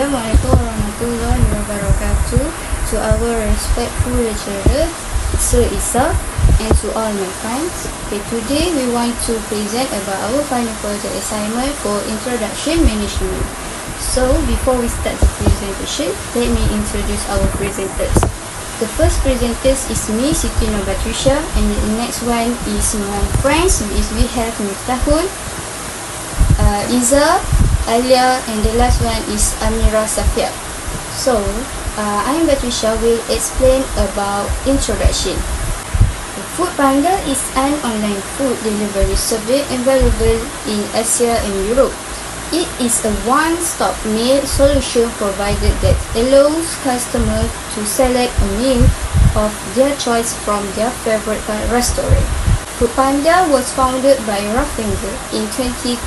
Assalamualaikum warahmatullahi wabarakatuh. To our respectful lecturer, Sir Isa, and to all my friends. Okay, today we want to present about our final project assignment for Introduction Management. So before we start the presentation, let me introduce our presenters. The first presenter is me, Siti Nobatrisha, and the next one is my friends. We have Miftahul, Iza, Alia, and the last one is Amira Safia. So, I am Batrisha will explain about introduction. Foodpanda is an online food delivery service available in Asia and Europe. It is a one-stop meal solution provided that allows customers to select a meal of their choice from their favorite restaurant. Foodpanda was founded by Raffenzer in 2012.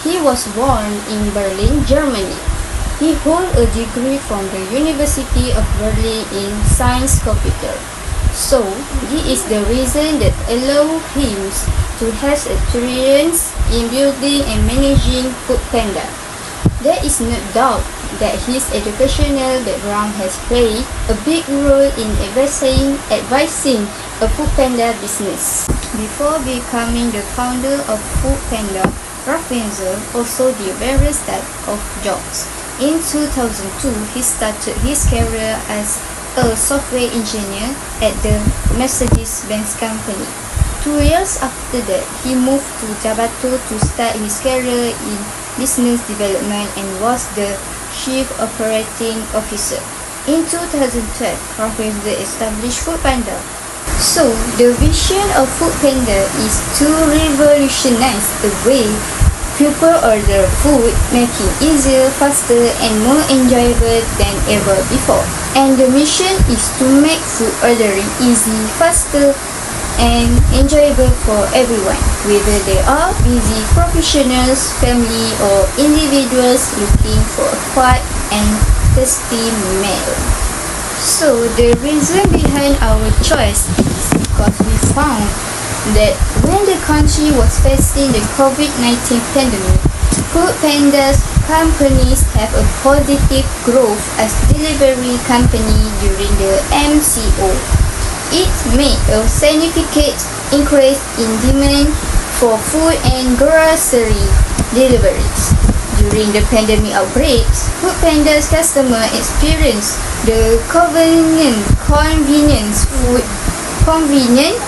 He was born in Berlin, Germany. He holds a degree from the University of Berlin in Science Computer. So, this is the reason that allows him to have experience in building and managing Foodpanda. There is no doubt that his educational background has played a big role in advising a Foodpanda business. Before becoming the founder of Foodpanda, Raffenzer also did various types of jobs. In 2002, he started his career as a software engineer at the Mercedes-Benz company. 2 years after that, he moved to Jabato to start his career in business development and was the chief operating officer. In 2012, Raffenzer established Foodpanda. So, the vision of Foodpanda is to revolutionize the way people order food, making easier, faster, and more enjoyable than ever before. And the mission is to make food ordering easy, faster, and enjoyable for everyone, whether they are busy professionals, family, or individuals looking for a quick and tasty meal. So, the reason behind our choice is because we found that when the country was facing the COVID-19 pandemic, Foodpanda's companies have a positive growth as delivery company during the MCO. It made a significant increase in demand for food and grocery deliveries. During the pandemic outbreaks, Foodpanda's customer experienced the convenience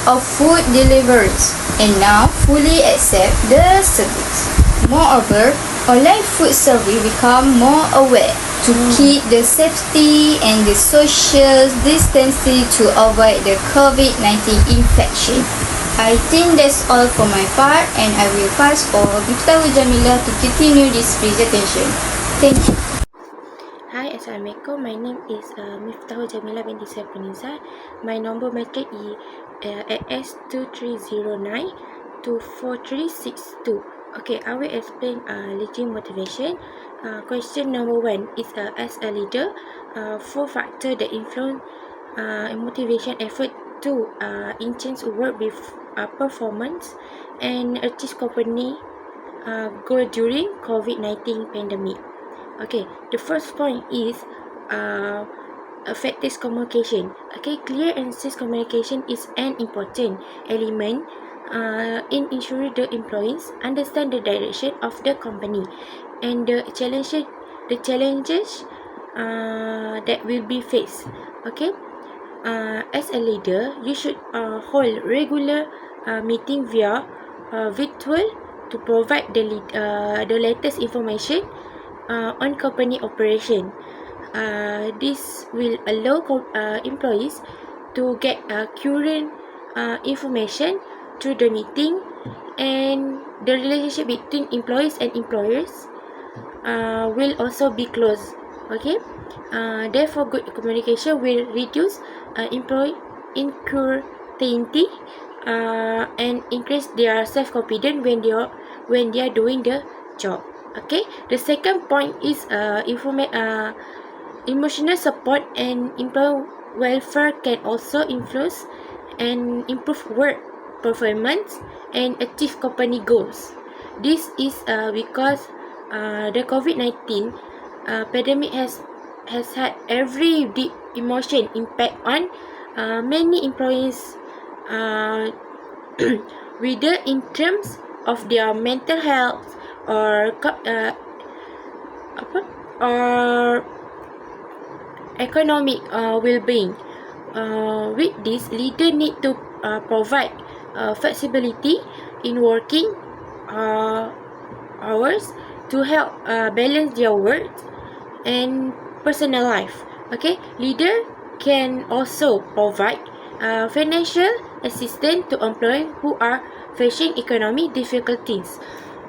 of food deliveries and now fully accept the service. Moreover, online food service become more aware to keep the safety and the social distancing to avoid the COVID-19 infection. I think that's all for my part, and I will pass for Miftahul Jamila to continue this presentation. Thank you. Hi, Assalamualaikum. My name is Miftahul Jamila binti Saifuniza. My number matric is S2309-24362. Okay, I will explain leading motivation. Question number 1 is as a leader, 4 factors that influence motivation effort to enhance work with performance and achieve company goal during COVID-19 pandemic. Okay, the first point is effective communication. Okay, clear and concise communication is an important element in ensuring the employees understand the direction of the company and the challenges that will be faced. Okay, as a leader, you should hold regular meeting via virtual to provide the latest information on company operation. This will allow employees to get current information through the meeting, and the relationship between employees and employers will also be close. Okay, therefore good communication will reduce employee insecurity and increase their self-confidence when they are doing the job. Okay, the second point is emotional support and employee welfare can also influence and improve work performance and achieve company goals. This is because the COVID-19 pandemic has had every deep emotion impact on many employees, whether in terms of their mental health or apa or economic well-being. With this, leader need to provide flexibility in working hours to help balance their work and personal life. Okay, leader can also provide financial assistance to employees who are facing economic difficulties.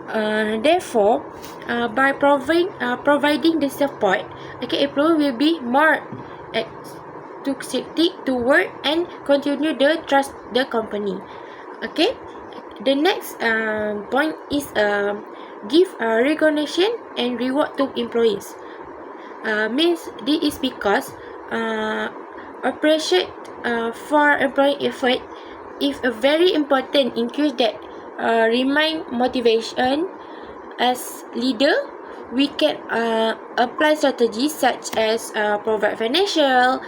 Therefore, by providing the support, okay, employee will be more enthusiastic to work and continue to trust the company. Okay, the next point is give recognition and reward to employees. Means this is because appreciate for employee effort is a very important increase that remind motivation. As leader, we can apply strategies such as provide financial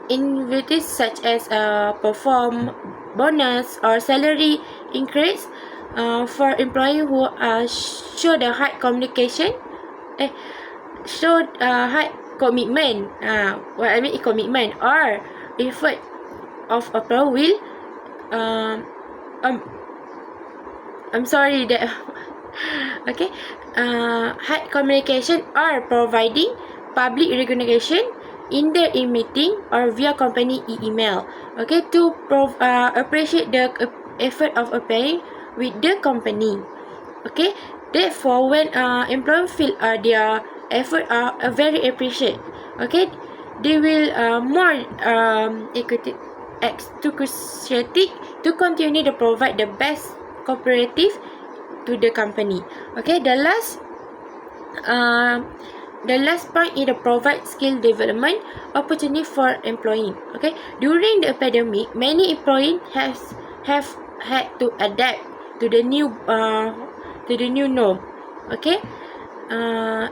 inventives such as perform bonus or salary increase for employee who show the high communication show high commitment. What I mean is commitment or effort of employee will I'm sorry that okay, high communication or providing public recognition in the meeting or via company email. Okay, to appreciate the effort of applying with the company. Okay, therefore when employees feel their effort are very appreciated, okay, they will more enthusiastic to continue to provide the best cooperative to the company. Okay, the last point is to provide skill development opportunity for employee. Okay, during the pandemic, many employees have had to adapt to the new norm. Okay,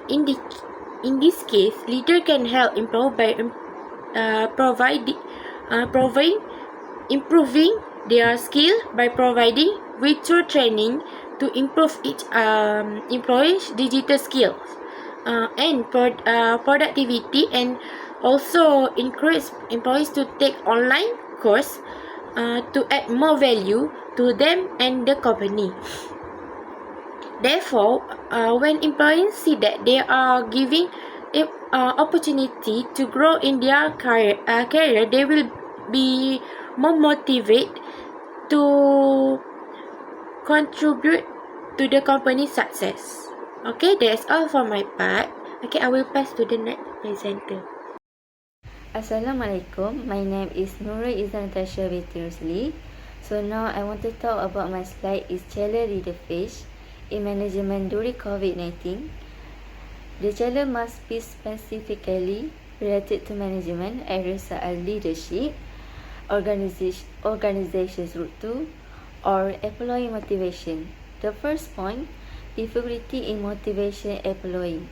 in this case, leader can help improve by providing improving their skill by providing virtual training to improve each employee's digital skills and productivity, and also encourage employees to take online course to add more value to them and the company. Therefore, when employees see that they are giving opportunity to grow in their career, they will be more motivated to contribute to the company's success. Okay, that's all for my part. Okay, I will pass to the next presenter. Assalamualaikum. My name is Nurul Izan Natasha Betirusli. So now I want to talk about my slide is challenge leader face in management during COVID-19. The challenge must be specifically related to management areas such as leadership, organization's route to, or employee motivation. The first point, difficulty in motivation employee.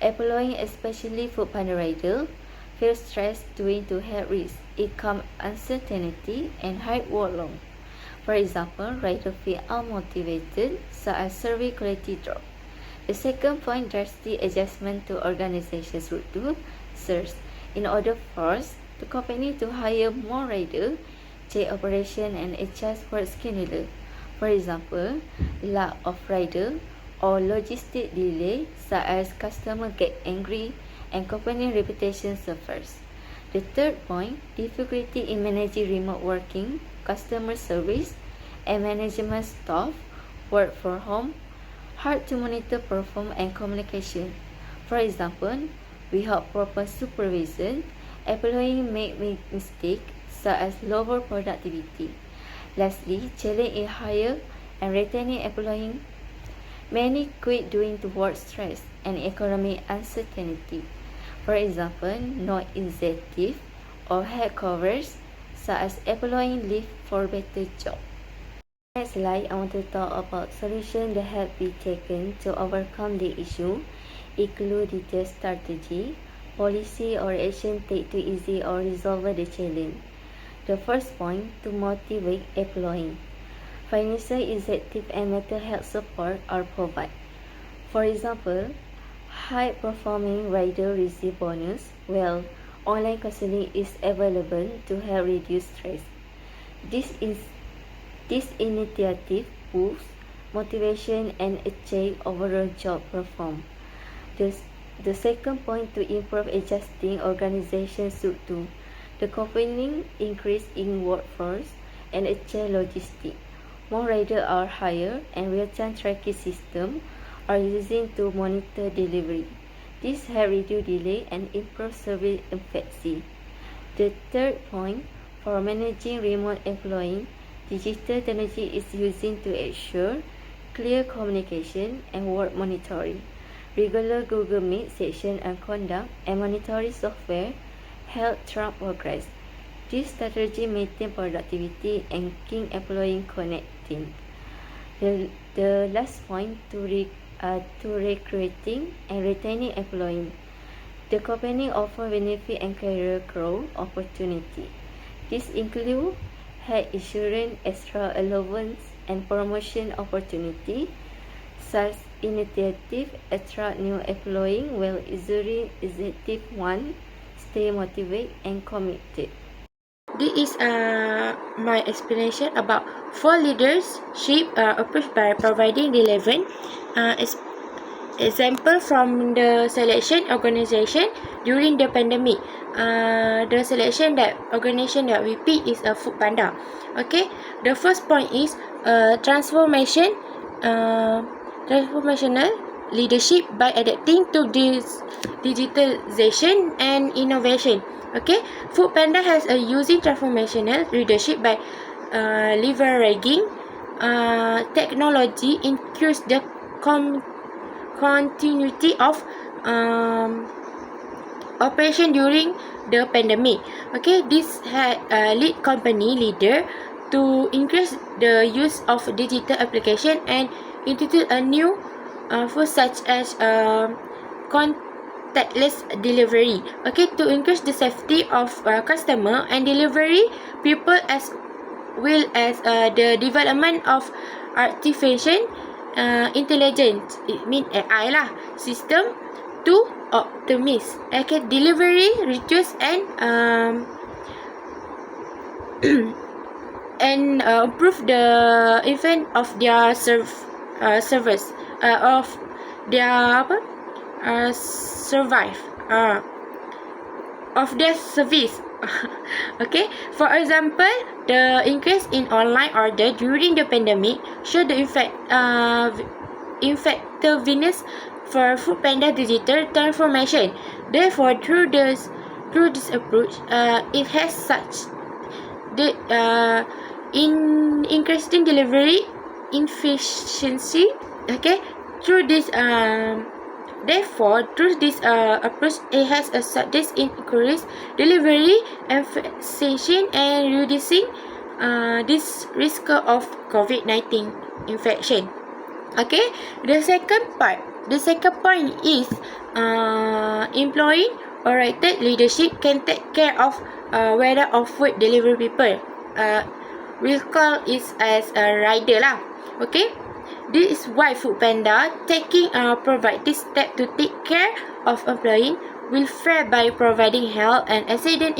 Employee, especially foodpanda rider, feel stressed due to health risk, income uncertainty, and high workload. For example, rider feel unmotivated, such as survey quality drop. The second point, drastic adjustment to organization's route to search. In order for the company to hire more rider, check operation and adjust work schedule. For example, lack of rider or logistic delay, such as customer get angry and company reputation suffers. The third point, difficulty in managing remote working, customer service, and management staff work from home, hard to monitor performance and communication. For example, without proper supervision, employees make mistakes such as lower productivity. Lastly, challenge is higher and retaining employees. Many quit due to work stress and economic uncertainty. For example, no incentive or head covers, such as employee leave for better job. Next slide, I want to talk about solutions that have been taken to overcome the issue. include detailed strategy, policy or action take to easy or resolve the challenge. The first point, to motivate employee. Financial incentive and mental health support are provided. For example, high-performing riders receive bonus, while online counseling is available to help reduce stress. This initiative boosts motivation and achieves overall job performance. The second point, to improve adjusting organization should do. The company increase in workforce and achieve logistics. More riders are hired and real-time tracking systems are used to monitor delivery. This helps reduce delay and improve service efficiency. The third point, for managing remote employee, digital technology is used to ensure clear communication and work monitoring. Regular Google Meet session and conduct and monitoring software help track progress. This strategy maintains productivity and keep employees connected. The last point, to recruiting and retaining employees. The company offers benefit and career growth opportunity. This includes health insurance, extra allowance, and promotion opportunity. Such initiatives attract new employees while executive one stay motivated and committed. This is my explanation about for leadership approach by providing relevant example from the selection organization during the pandemic. The selection that organization that we pick is a Food Panda. Okay, the first point is transformational leadership by adapting to this digitalization and innovation. Okay, Food Panda has a using transformational leadership by leveraging technology increase the continuity of operation during the pandemic. Okay, this had lead company leader to increase the use of digital application and introduce a new for such as contactless delivery. Okay, to increase the safety of customer and delivery people as well as the development of artificial intelligence, it means AI lah, system to optimize delivery, reduce and improve the event of their service of their survive of their service. Okay, for example, the increase in online order during the pandemic show the effectiveness for Food Panda digital transformation. Therefore, through this approach, it has such the in increasing delivery efficiency. Okay, through this through this approach, it has this increased delivery efficiency and reducing this risk of COVID-19 infection. Okay, the second point is employee oriented leadership can take care of whether of food delivery people. We'll call it as a rider lah. Okay, this is why Food Panda taking provide this step to take care of employee will fare by providing health and accident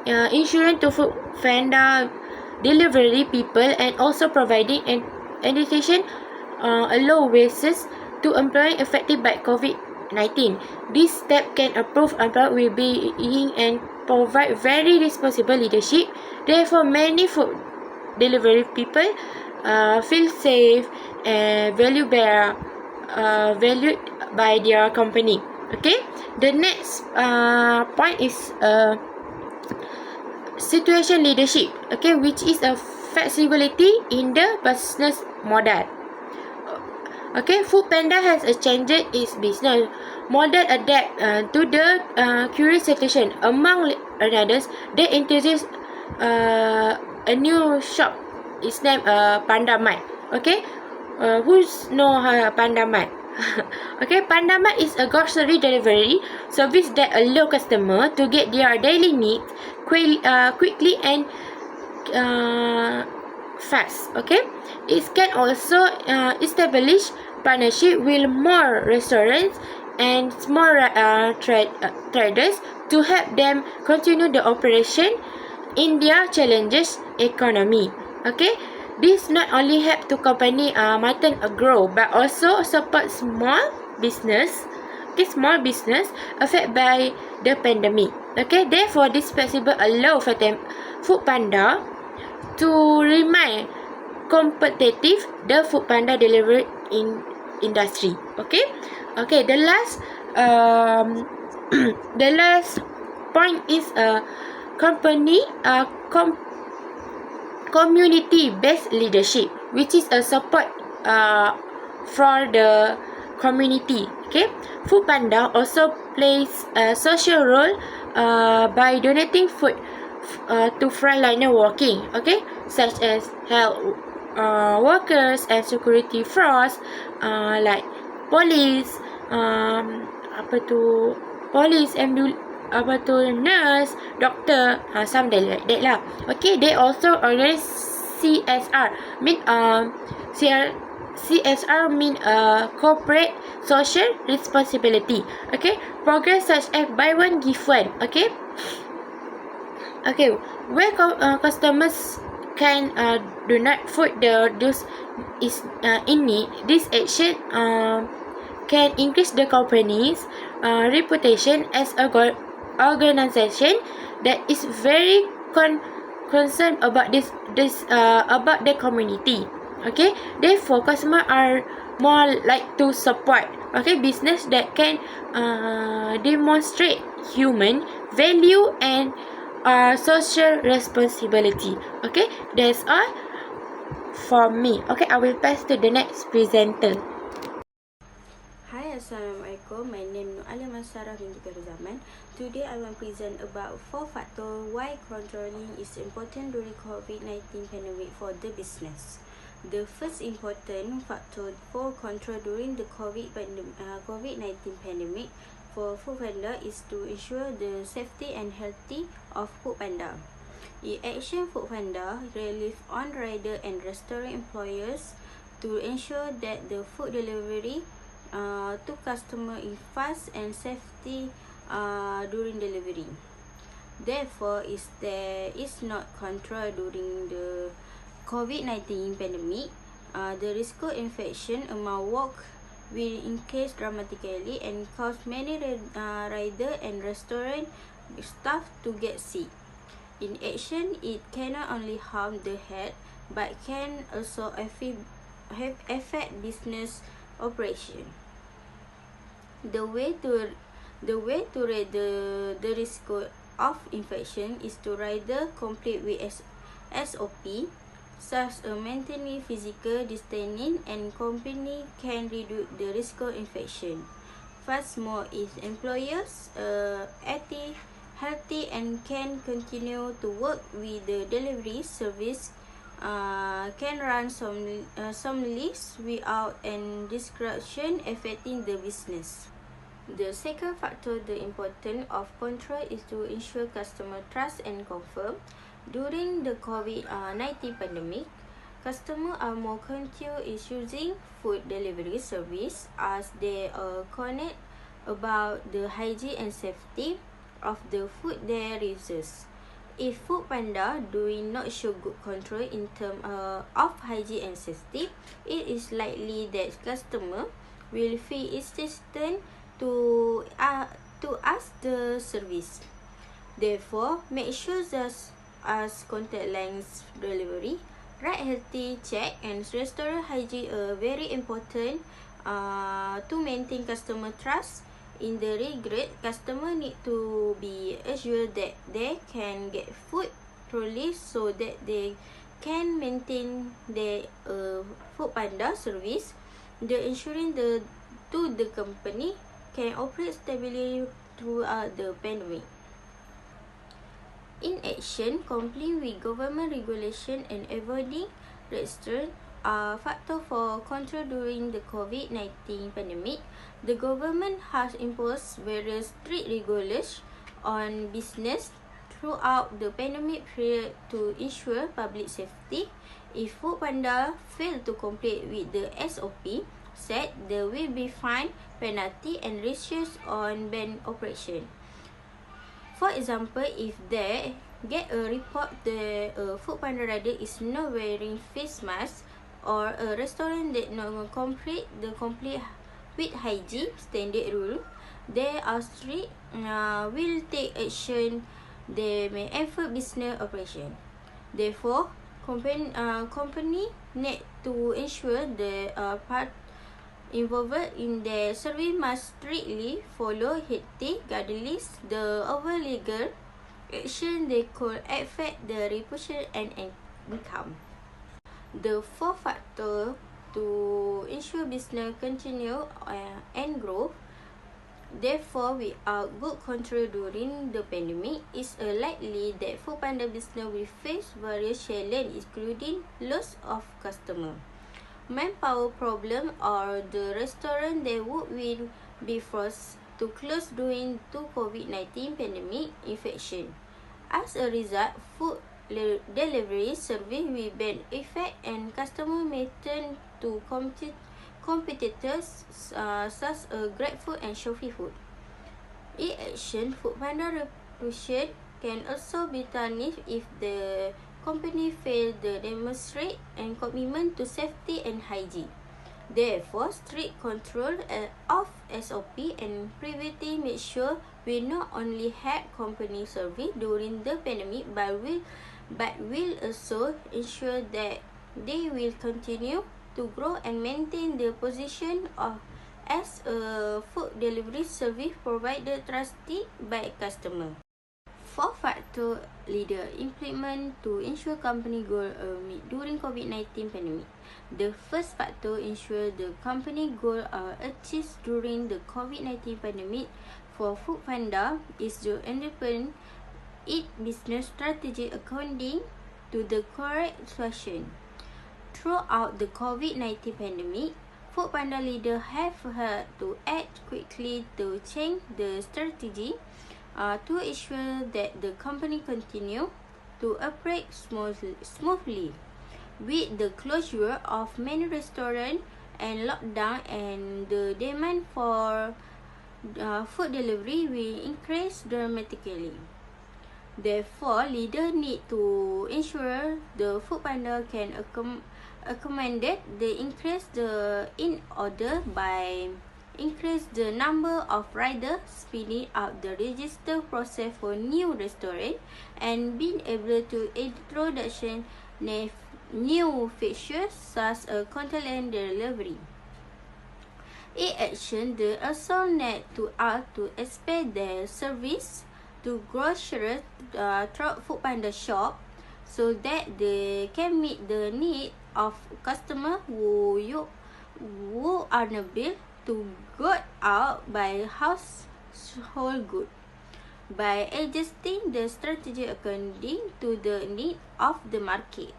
insurance to Food Panda delivery people and also providing an education allowances to employees affected by COVID-19. This step can improve employee well-being and provide very responsible leadership. Therefore, many food delivery people feel safe and valued by their company. Okay, the next point is situation leadership. Okay, which is a flexibility in the business model. Okay, Food Panda has changed its business model adapt to the current situation. Among others, they introduced a new shop. It's named Panda Mart. Okay, who's know Panda Mart? Okay, Pandama is a grocery delivery service that allow customer to get their daily needs quickly and fast. Okay, it can also establish partnership with more restaurants and small traders to help them continue the operation in their challenges economy. Okay, this not only help to company maintain a grow but also support small business affected by the pandemic. Okay, therefore this flexible allow for them Food Panda to remain competitive the Food Panda delivery in industry. Okay, the last the last point is a company community-based leadership, which is a support for the community. Okay, Food Panda also plays a social role by donating food to frontliner working. Okay, such as health workers and security force like police, nurse, doctor, something like that lah. Okay, they also organize CSR. CSR mean corporate social responsibility. Okay, progress such as buy one give one. Okay, where customers can donate food those is in need. This action can increase the company's reputation as a organization that is very concerned about about the community. Okay, therefore customers are more like to support business that can demonstrate human value and social responsibility. Okay, that's all for me. Okay, I will pass to the next presenter. Hi, Assalamualaikum. My name is Alim Asara binti Zaman. Today I will present about 4 factors why controlling is important during COVID-19 pandemic for the business. The first important factor for control during the COVID-19 pandemic for Food Panda is to ensure the safety and healthy of Food Panda. In action, Food Panda relies on rider and restaurant employers to ensure that the food delivery to customer is fast and safety during delivery. Therefore, there is not control during the COVID-19 pandemic, the risk of infection among work will increase dramatically and cause many rider and restaurant staff to get sick. In action, it cannot only harm the health but can also affect business operation. The way to reduce the risk of infection is to rather complete with SOP, such as maintaining physical distancing, and company can reduce the risk of infection. Furthermore, if employers healthy and can continue to work with the delivery service, can run some leads without any disruption affecting the business. The second factor, the importance of control, is to ensure customer trust and comfort. During the COVID-19 pandemic, customers are more conscious using food delivery service as they are connected about the hygiene and safety of the food they receive. If Food Panda doing not show good control in terms of hygiene and safety, it is likely that customer will feel hesitant to ask the service. Therefore, make sure that as contact lens delivery, right healthy check and restaurant hygiene are very important to maintain customer trust. In the regret, customer need to be assured that they can get food truly so that they can maintain their Food Panda service. The ensuring the company can operate stably throughout the pandemic. In action, complying with government regulation and avoiding restaurant factor for control during the COVID-19 pandemic, the government has imposed various strict regulations on business throughout the pandemic period to ensure public safety. If Foodpanda fail to comply with the SOP set, there will be fine, penalty and restrictions on banned operation. For example, if they get a report that a Foodpanda rider is not wearing face mask or a restaurant that not complete with hygiene standard rule, they are strict will take action. They may affect business operation. Therefore, company need to ensure the part involved in the service must strictly follow HT guidelines. The over legal action they could affect the reputation and income. The fourth factor to ensure business continue and grow. Therefore, without good control during the pandemic, it's likely that Foodpanda business will face various challenges, including loss of customer, manpower problem, or the restaurant that will be forced to close during the COVID-19 pandemic infection. As a result, food delivery service will be affected and customer may turn to competitors such as GrabFood and Shopee Food. In addition, Foodpanda reputation can also be tarnished if the company fails to demonstrate and commitment to safety and hygiene. Therefore, strict control of SOP and privacy make sure we not only help company service during the pandemic but will also ensure that they will continue to grow and maintain their position as a food delivery service provider trusted by customer. Four factor leader implement to ensure company goal meet during COVID-19 pandemic. The first factor ensure the company goal are achieved during the COVID-19 pandemic for Foodpanda is to implement its business strategy according to the correct situation. Throughout the COVID-19 pandemic, Foodpanda leaders have had to act quickly to change the strategy to ensure that the company continue to operate smoothly. With the closure of many restaurants and lockdown, and the demand for food delivery will increase dramatically. Therefore, leaders need to ensure the Foodpanda can accommodate the increase in order by increase the number of riders, speeding up the register process for new restaurant, and being able to introduction new features such as content delivery. In addition, they also need to expand their service to grocers through Foodpanda shop so that they can meet the need of customers who are unable to go out by household goods. By adjusting the strategy according to the need of the market.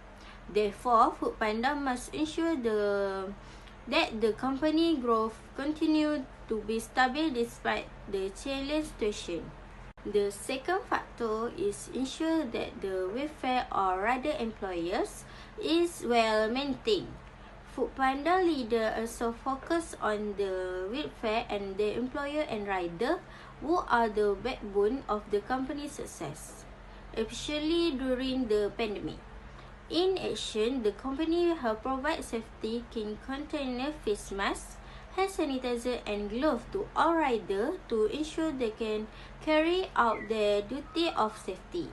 Therefore, Foodpanda must ensure that the company growth continue to be stable despite the challenging situation. The second factor is ensure that the welfare or rather employers is well maintained. Foodpanda leader also focus on the welfare and the employer and rider who are the backbone of the company's success, especially during the pandemic. In addition, the company have provided safety kit container, face masks, hand sanitizer and gloves to all riders to ensure they can carry out their duty of safety.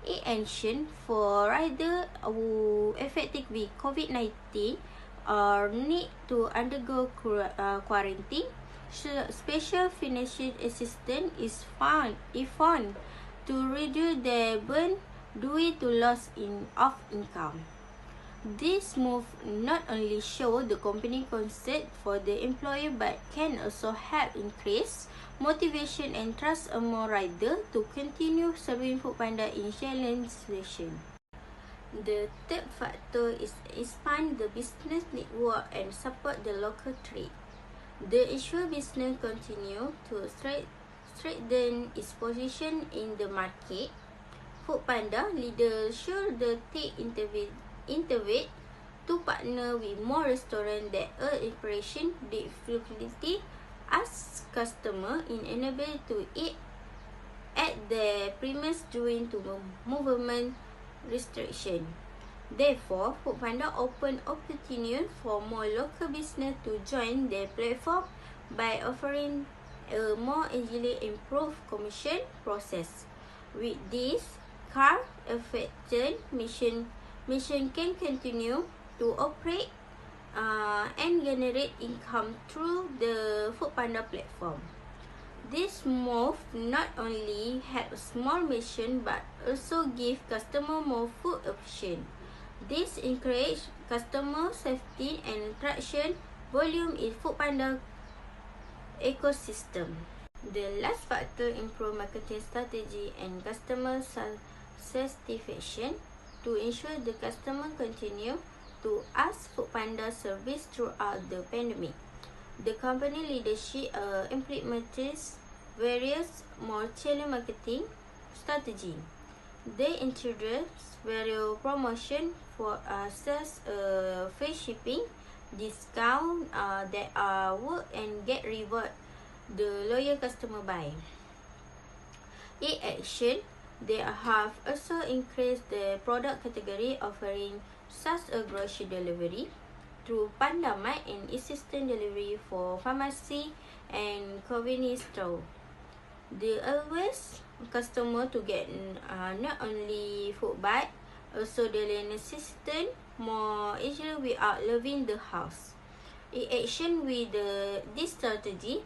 In addition, for riders who affected with COVID-19 or need to undergo quarantine, special financial assistance is found to reduce their burden due to loss of income. This move not only show the company concern for the employer but can also help increase motivation and trust among riders to continue serving Foodpanda in challenging situation. The third factor is expand the business network and support the local trade. The issue business continue to strengthen its position in the market. Foodpanda leaders should take intervene to partner with more restaurants that are operation difficulty as customer in enable to eat at their premise during to movement restriction. Therefore, Foodpanda open opportunity for more local business to join their platform by offering a more easily improved commission process. With this, car affected mission can continue to operate and generate income through the Foodpanda platform. This move not only help small mission but also give customer more food option. This encourage customer safety and attraction volume in Foodpanda ecosystem. The last factor improve marketing strategy and customer satisfaction to ensure the customer continue to ask Foodpanda service throughout the pandemic. The company leadership implemented various multi-channel marketing strategy. They introduced various promotion for such free shipping, discount that work and get reward the loyal customer buy. In action, they have also increased the product category offering such a grocery delivery through Pandamart and assistant delivery for pharmacy and convenience store. They always customer to get not only food but also daily necessity more easily without leaving the house. In action with this strategy,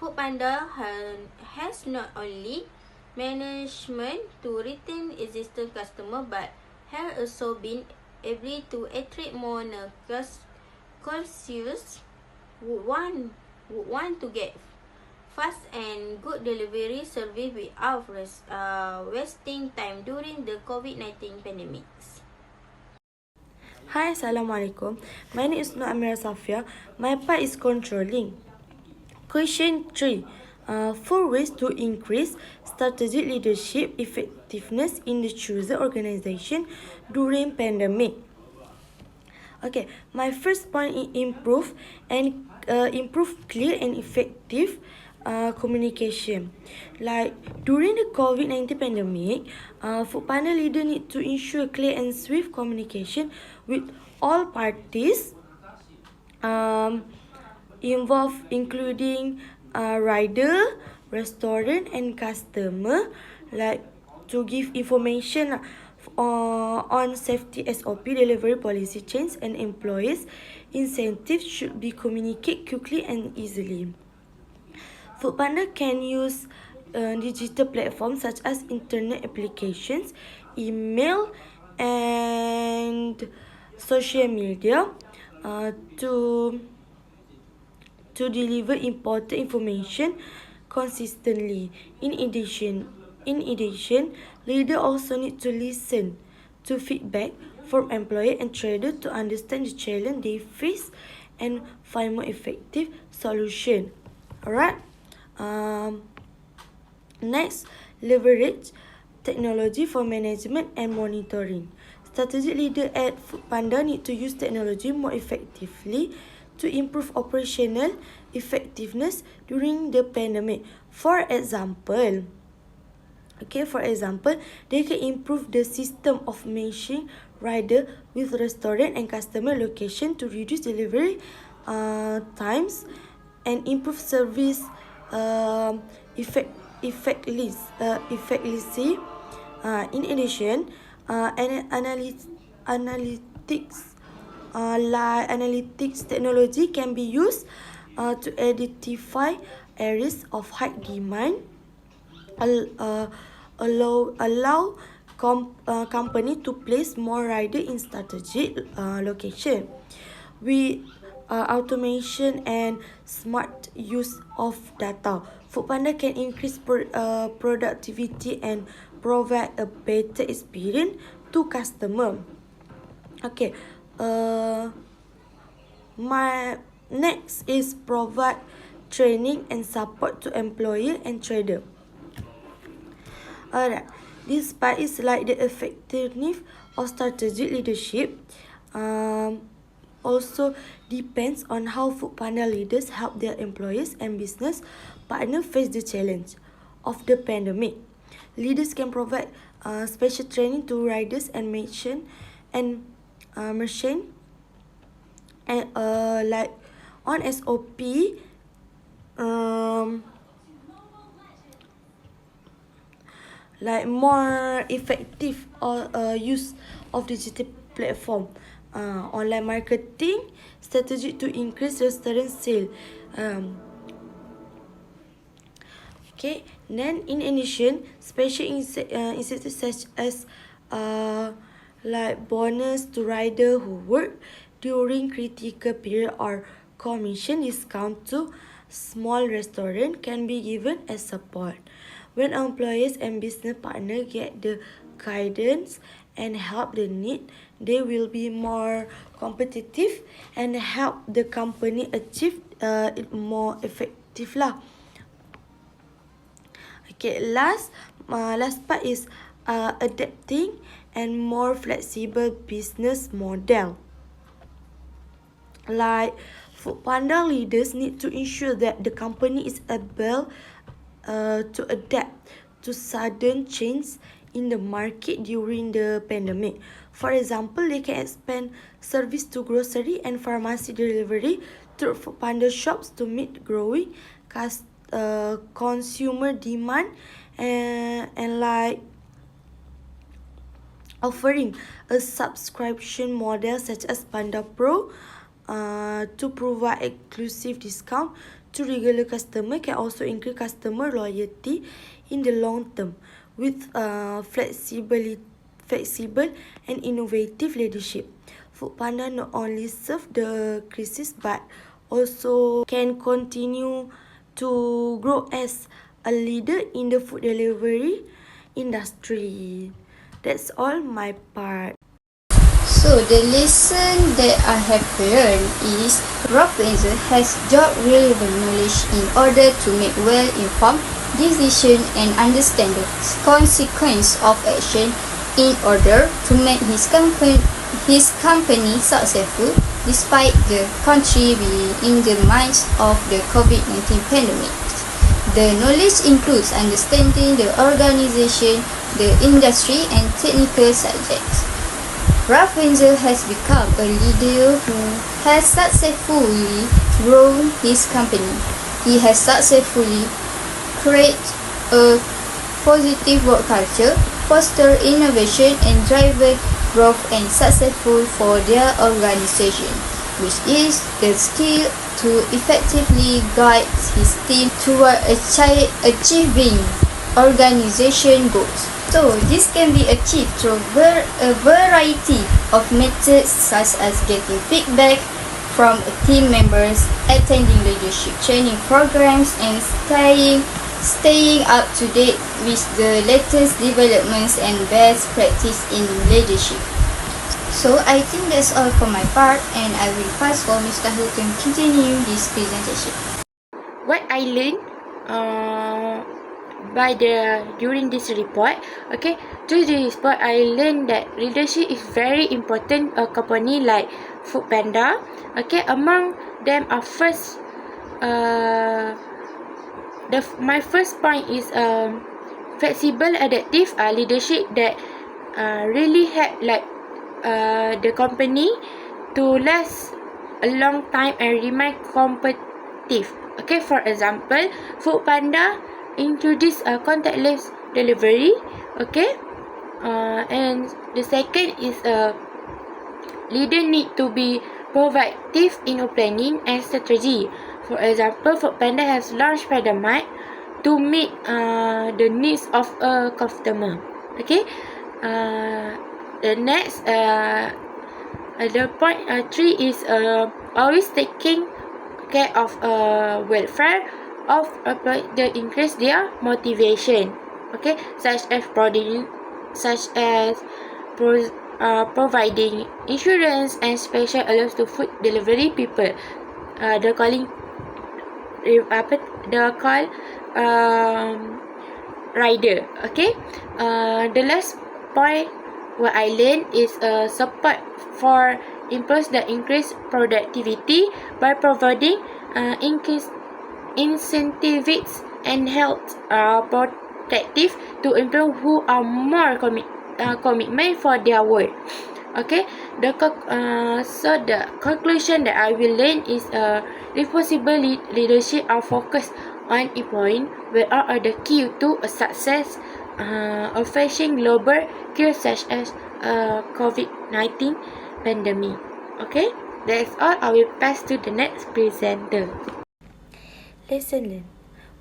Foodpanda has not only management to retain existing customer but has also been able to attract more consumers who want to get fast and good delivery service without wasting time during the COVID-19 pandemics. Hi, Assalamualaikum. My name is Nur Amira Safia. My part is controlling. Question 3. 4 ways to increase strategic leadership effectiveness in the chosen organization during pandemic. Okay, my first point is improve clear and effective communication. Like during the COVID-19 pandemic, Foodpanda leader need to ensure clear and swift communication with all parties involved, including rider, restaurant, and customer, like to give information on safety SOP, delivery policy change, and employees incentives should be communicated quickly and easily. Foodpanda can use digital platforms such as internet applications, email, and social media to deliver important information consistently. In addition, leader also need to listen to feedback from employee and trader to understand the challenge they face and find more effective solution. Alright. Next, leverage technology for management and monitoring. Strategic leader at Foodpanda need to use technology more effectively to improve operational effectiveness during the pandemic. For example, they can improve the system of matching rider with restaurant and customer location to reduce delivery times and improve service effectively. In addition, analytics technology can be used to identify areas of high demand, allow company to place more rider in strategic location. With automation and smart use of data, Foodpanda can increase productivity and provide a better experience to customer. Okay. My next is provide training and support to employer and trader. Alright, this part is like the effectiveness of strategic leadership. Also depends on how Foodpanda leaders help their employees and business partners face the challenge of the pandemic. Leaders can provide special training to riders and merchants and like on SOP, like more effective or use of digital platform, online marketing strategy to increase restaurant sale. Okay, then in addition, special incentives such as like bonus to rider who work during critical period or commission discount to small restaurant can be given as support. When employees and business partners get the guidance and help they need, they will be more competitive and help the company achieve it more effective lah. Okay, last part is adapting and more flexible business model. Like Foodpanda leaders need to ensure that the company is able to adapt to sudden change in the market during the pandemic. For example, they can expand service to grocery and pharmacy delivery through Foodpanda shops to meet growing consumer demand, and like offering a subscription model such as Panda Pro to provide exclusive discount to regular customer can also increase customer loyalty in the long term with flexible and innovative leadership. Foodpanda not only serve the crisis but also can continue to grow as a leader in the food delivery industry. That's all my part. So the lesson that I have learned is Rapunzel has job relevant knowledge in order to make well-informed decision and understand the consequence of action in order to make his company successful despite the country being in the midst of the COVID-19 pandemic. The knowledge includes understanding the organization, the industry, and technical subjects. Rapunzel has become a leader who has successfully grown his company. He has successfully created a positive work culture, fostered innovation, and driven growth and successful for their organization, which is the skill to effectively guide his team toward achieving organization goals. So this can be achieved through a variety of methods such as getting feedback from team members, attending leadership training programs, and staying up to date with the latest developments and best practice in leadership. So I think that's all for my part, and I will pass for Mr. Hu to continue this presentation. What I learned during this report, okay, through this report I learned that leadership is very important. A company like Foodpanda, okay, among them are first my first point is flexible adaptive leadership that really help like the company to last a long time and remain competitive. Okay, for example, Foodpanda introduce a contactless delivery. Okay, and the second is leader need to be proactive in planning and strategy. For example, Foodpanda has launched Pandemic to meet the needs of a customer. Okay, the next the point 3 is always taking care of welfare of employees increase their providing insurance and special allowance to food delivery people. The call rider. Okay. The last point what I learned is support for employees that increase productivity by providing incentives and health protective to employees who are more commitment for their work. Okay, so the conclusion that I will learn is responsible leadership are focused on employing where are the key to a success of facing global cures such as COVID-19 pandemic. Okay, that's all. I will pass to the next presenter. Lesson learned.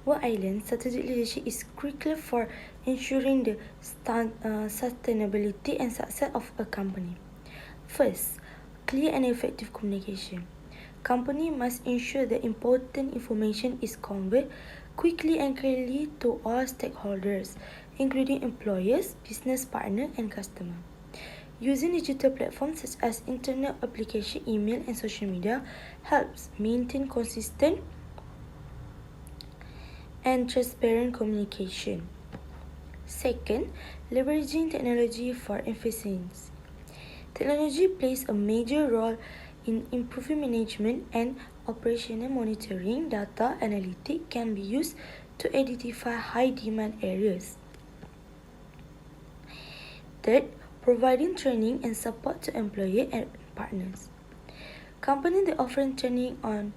What I learned, strategic leadership is critical for ensuring the sustainability and success of a company. First, clear and effective communication. Company must ensure that important information is conveyed quickly and clearly to all stakeholders, including employers, business partners, and customers. Using digital platforms such as internet application, email, and social media helps maintain consistent and transparent communication. Second, leveraging technology for efficiency. Technology plays a major role in improving management and operational monitoring. Data analytics can be used to identify high demand areas. Third, providing training and support to employees and partners. Companies that offer training on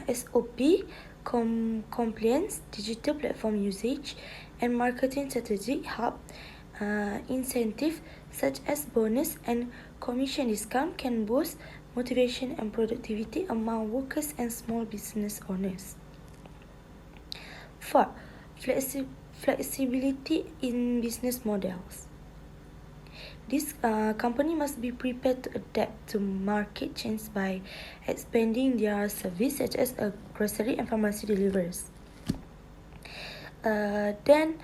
SOP, compliance, digital platform usage, and marketing strategy help incentives such as bonus and commission discount can boost motivation and productivity among workers and small business owners. 4. Flexibility in business models. This company must be prepared to adapt to market changes by expanding their service such as grocery and pharmacy deliveries. Then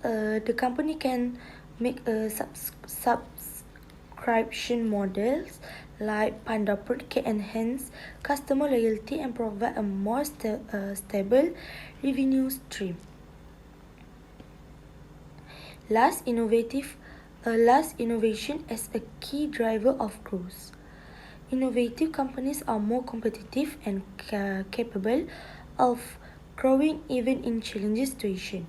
the company can make a subscription models like Panda Product enhance customer loyalty and provide a more stable revenue stream. Last, innovation as a key driver of growth. Innovative companies are more competitive and capable of growing even in challenging situations.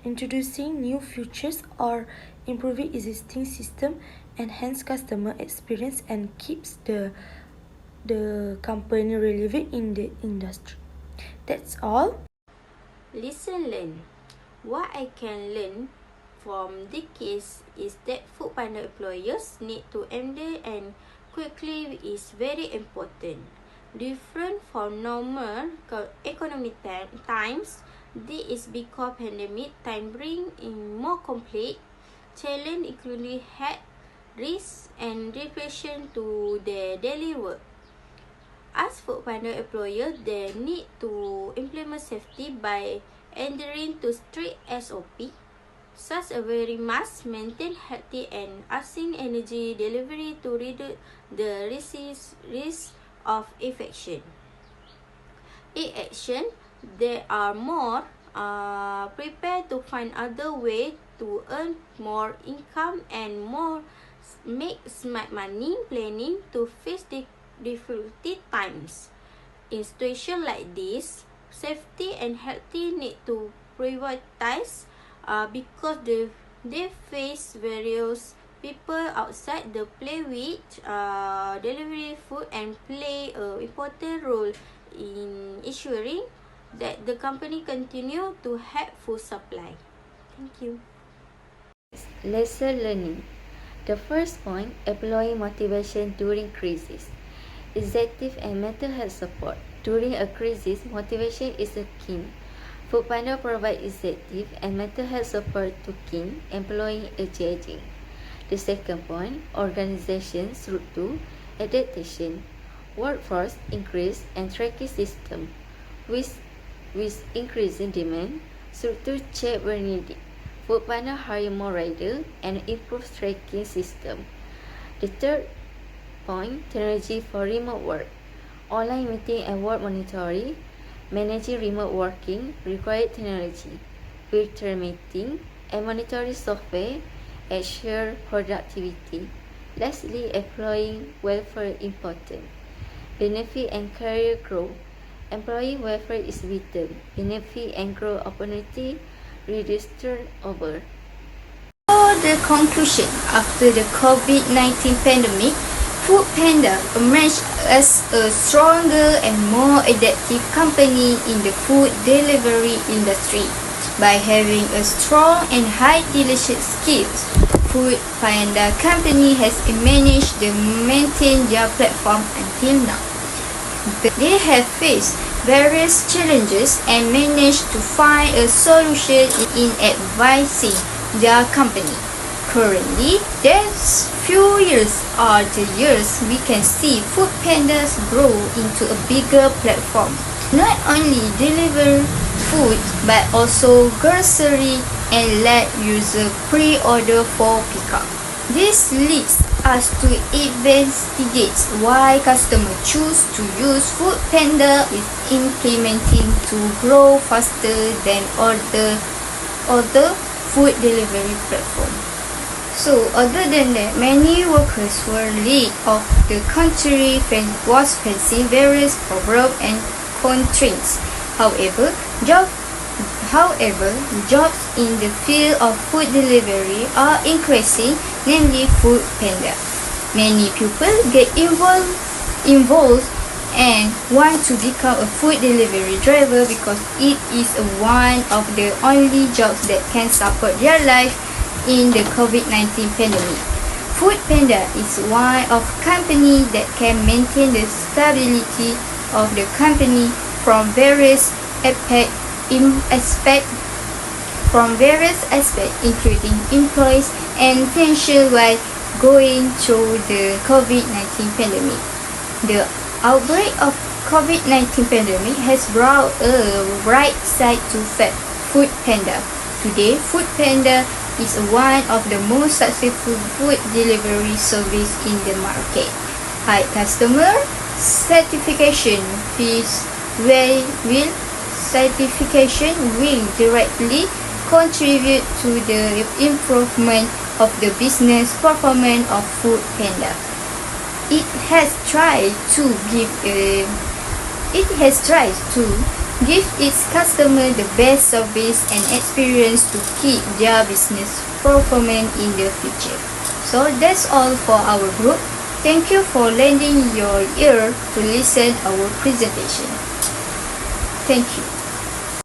Introducing new features or improving existing system enhance customer experience and keeps the company relevant in the industry. That's all. Listen, learn. What I can learn from the case is that food panda employers need to handle and quickly is very important. Different from normal economic times, this is because pandemic time bring in more complex challenge including health risks and depression to their daily work. As food panda employers, they need to implement safety by adhering to strict SOP, such as wearing masks, maintain healthy and async energy delivery to reduce the risk of infection. In action, they are more prepared to find other ways to earn more income and make smart money planning to face the difficult times. In situations like this, safety and healthy need to prioritize because they face various people outside the play with delivery food and play an important role in ensuring that the company continue to have food supply. Thank you. Lesson learning. The first point, employee motivation during crisis. Executive and mental health support. During a crisis, motivation is a key. Foodpanda provides executive and mental health support to key employee aging. The second point, organization through to adaptation. Workforce increase and tracking system. With increasing demand, through to check where needed. Foodpanda hire more riders and improves tracking system. The third point, technology for remote work. Online meeting and work monitoring. Managing remote working required technology. Virtual meeting and monitoring software ensure productivity. Lastly, employee welfare important. Benefit and career growth. Employee welfare is vital. Benefit and growth opportunity reduce turnover. For the conclusion, after the COVID-19 pandemic, Foodpanda emerged as a stronger and more adaptive company in the food delivery industry. By having a strong and high leadership skills, Foodpanda company has managed to maintain their platform until now. They have faced various challenges and managed to find a solution in advising their company. Currently, these few years are the years we can see Foodpandas grow into a bigger platform. Not only deliver food but also grocery and let user pre-order for pickup. This leads us to investigate why customers choose to use Foodpanda is implementing to grow faster than other food delivery platform. So, other than that, many workers were laid off. The country was facing various problems and constraints. However, jobs in the field of food delivery are increasing, namely Foodpanda. Many people get involved and want to become a food delivery driver because it is one of the only jobs that can support their life in the COVID-19 pandemic. Foodpanda is one of company that can maintain the stability of the company from various aspects, including employees and tension while going through the COVID-19 pandemic. The outbreak of COVID-19 pandemic has brought a bright side to Foodpanda. Today, Foodpanda is one of the most successful food delivery service in the market. High customer satisfaction will directly contribute to the improvement of the business performance of Foodpanda. It has tried to give its customers the best service and experience to keep their business performance in the future. So that's all for our group. Thank you for lending your ear to listen our presentation. Thank you.